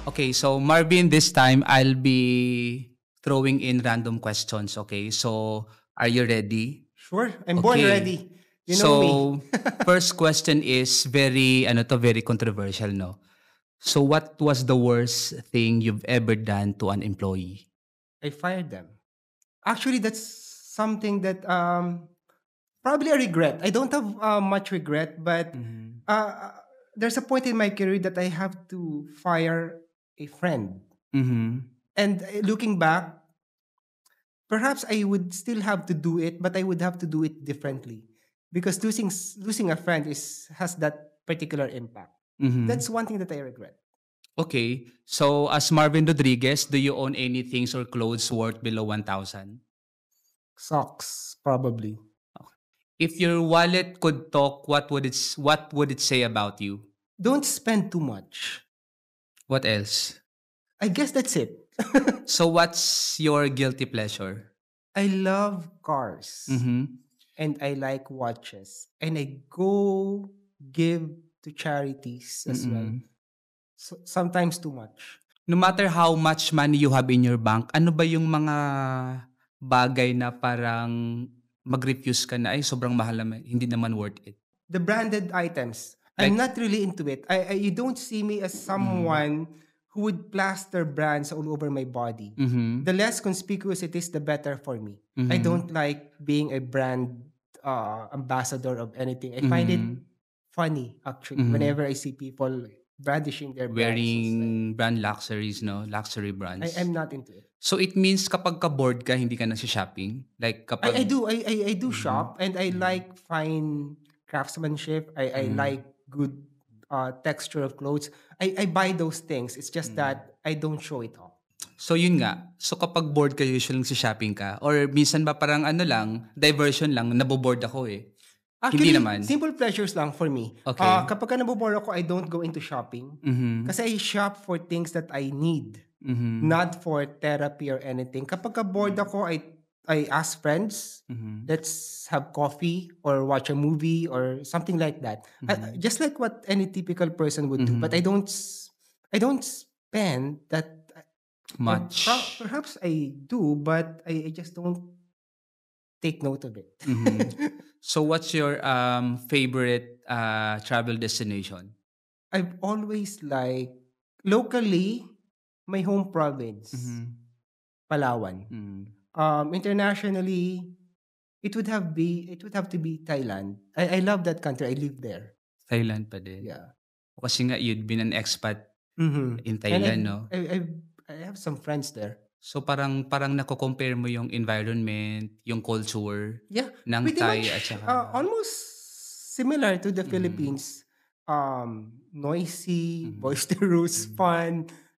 Okay, so Marvin, this time I'll be throwing in random questions. Okay, so are you ready? Sure, I'm born Okay, ready. You know me. so first question is very, ano to, very controversial, no? So what was the worst thing you've ever done to an employee? I fired them. Actually, that's something that probably a regret. I don't have much regret, but Mm-hmm. uh, there's a point in my career that I have to fire a friend. Mm-hmm. And looking back, perhaps I would still have to do it, but I would have to do it differently because losing a friend is has that particular impact. Mm-hmm. That's one thing that I regret. Okay, so as Marvin Rodriguez, do you own any things or clothes worth below 1,000? Socks, probably. If your wallet could talk, what would it say about you? Don't spend too much. What else? I guess that's it. So what's your guilty pleasure? I love cars Mm-hmm. and I like watches and I go give to charities as well. Mm-mm. So sometimes too much. No matter how much money you have in your bank, ano ba yung mga bagay na parang mag-refuse ka na, ay sobrang mahal naman, hindi naman worth it? The branded items, I'm Like, not really into it. You don't see me as mm, someone who would plaster brands all over my body. mhm, The less conspicuous it is, the better for me. I mhm, don't like being a brand ambassador of anything. I find it mhm, funny actually mhm. whenever I see people brandishing their brands. It's like Wearing brand luxuries, no? Luxury I'm brands. not into it. So it means kapag ka-bored ka, hindi ka shopping. Like I kapag do I do mhm, shop and I mhm, like fine craftsmanship. I mhm, like good texture of clothes. I buy those things. It's just mhm. that I don't show it off. So yun nga. So kapag bored ka usually shopping ka or minsan ba parang ano lang, diversion lang, nabo-bored ako eh. Hindi Actually, naman. simple pleasures lang for me. Okay. Kapag ka nabobore ako, I don't go into shopping. Mhm. Kasi I shop for things that I need, Mhm. not for therapy or anything. Kapag ka bored ako, I ask friends, Mhm. let's have coffee or watch a movie or something like that. Mhm. Just like what any typical person would do. But Mhm. I don't spend that, or Much. perhaps I do, but I just don't take note of it. Mhm. So what's your favorite travel destination? I've always liked locally my home province, Mhm. Palawan. Mhm. Internationally, it would have to be Thailand. I love that country. I live there. Thailand pa din. Yeah. Kasi nga you'd been an expat in And Thailand, no? I have some friends there. So parang nako-compare mo yung environment, yung culture Yeah, ng pretty Thai at much saka almost similar to the mhm. Philippines. Noisy, Mhm. boisterous, Mhm. fun,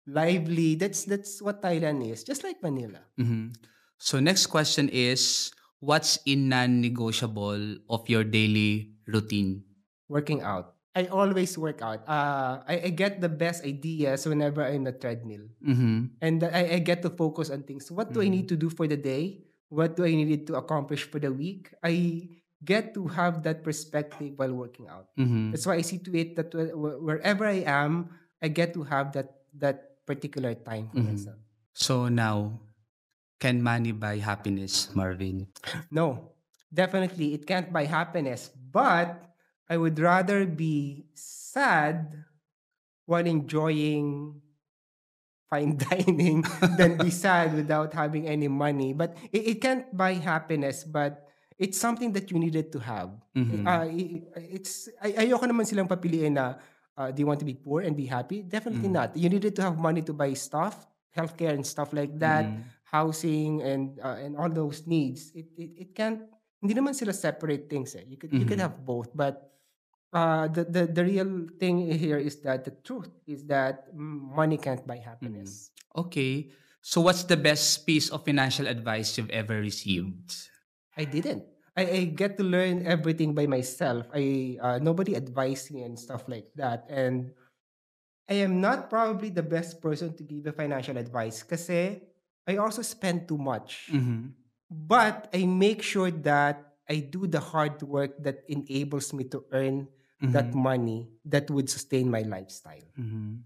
lively. That's what Thailand is. Just like Manila. Mhm. So next question is, what's in non-negotiable of your daily routine? Working out. I always work out. I get the best ideas whenever I'm in the treadmill. Mhm. And I get to focus on things. What do I need Mhm. to do for the day? What do I need to accomplish for the week? I get to have that perspective while working out. That's Mhm. why I see to it that wherever I am, I get to have that particular time for Mhm. myself. So now, can money buy happiness, Marvin? No, definitely it can't buy happiness, but I would rather be sad while enjoying fine dining than be sad without having any money. But it can't buy happiness, but it's something that you needed to have. Mhm. Ayoko naman silang papiliin na do you want to be poor and be happy? Definitely Mhm. not. You needed to have money to buy stuff, healthcare and stuff like that, Mhm. housing and all those needs. It can't. Hindi naman sila separate things. Eh. You could Mhm. have both, but the real thing here is that the truth is that money can't buy Mhm. happiness. Okay. So what's the best piece of financial advice you've ever received? I didn't. I get to learn everything by myself. I nobody advised me and stuff like that. And I am not probably the best person to give a financial advice because I also spend too much. Mhm. But I make sure that I do the hard work that enables me to earn that Mhm. money that would sustain my lifestyle. Mhm.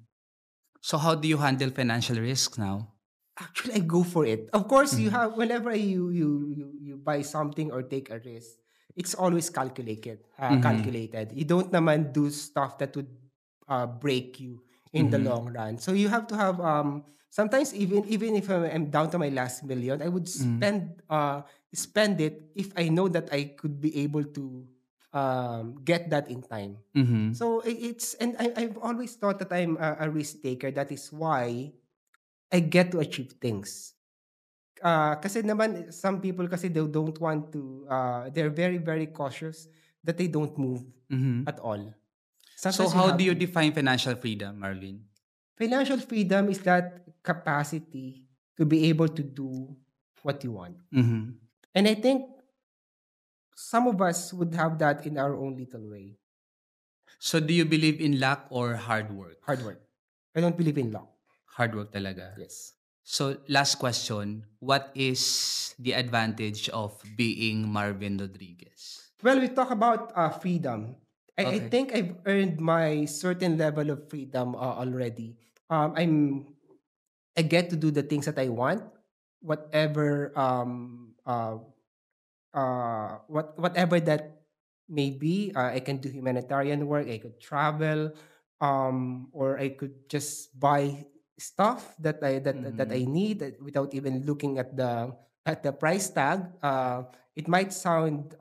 So how do you handle financial risk now? Actually, I go for it. Of course, you Mhm. have whenever you buy something or take a risk, it's always calculated. Mhm. Calculated. You don't naman do stuff that would break you in the Mhm. long run. So you have to have sometimes even if I'm down to my last million, I would Mhm. spend it if I know that I could be able to get that in time. Mhm. So it's and I've always thought that I'm a risk taker. That is why I get to achieve things. Kasi naman some people kasi they don't want to they're very very cautious that they don't move Mhm. at all. So Sometimes you how do have you to. define financial freedom, Marvin? Financial freedom is that capacity to be able to do what you want. Mhm. And I think some of us would have that in our own little way. So do you believe in luck or hard work? Hard work. I don't believe in luck. Hard work talaga. Yes. So last question, what is the advantage of being Marvin Rodriguez? Well, we talk about freedom. I Okay. think I've earned my certain level of freedom already. I'm I get to do the things that I want, whatever whatever that may be. I can do humanitarian work. I could travel, or I could just buy stuff that I Mhm. need without even looking at the price tag. It might sound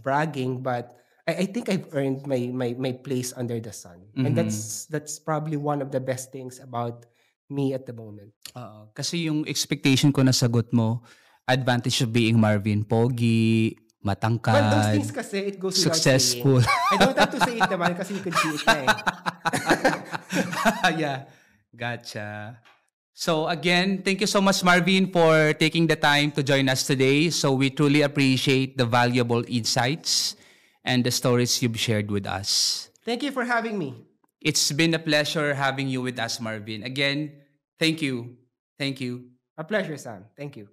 bragging, but I think I've earned my place under the sun, and Mhm. that's probably one of the best things about me at the moment. Oo. Kasi yung expectation ko na sagot mo, advantage of being Marvin, pogi, Well, those matangkad, things kasi it goes without successful. saying. I don't have to say it naman kasi you could see it na eh. Yeah, gotcha. So again, thank you so much, Marvin, for taking the time to join us today. So we truly appreciate the valuable insights and the stories you've shared with us. Thank you for having me. It's been a pleasure having you with us, Marvin. Again, thank you. Thank you. A pleasure, Sam. Thank you.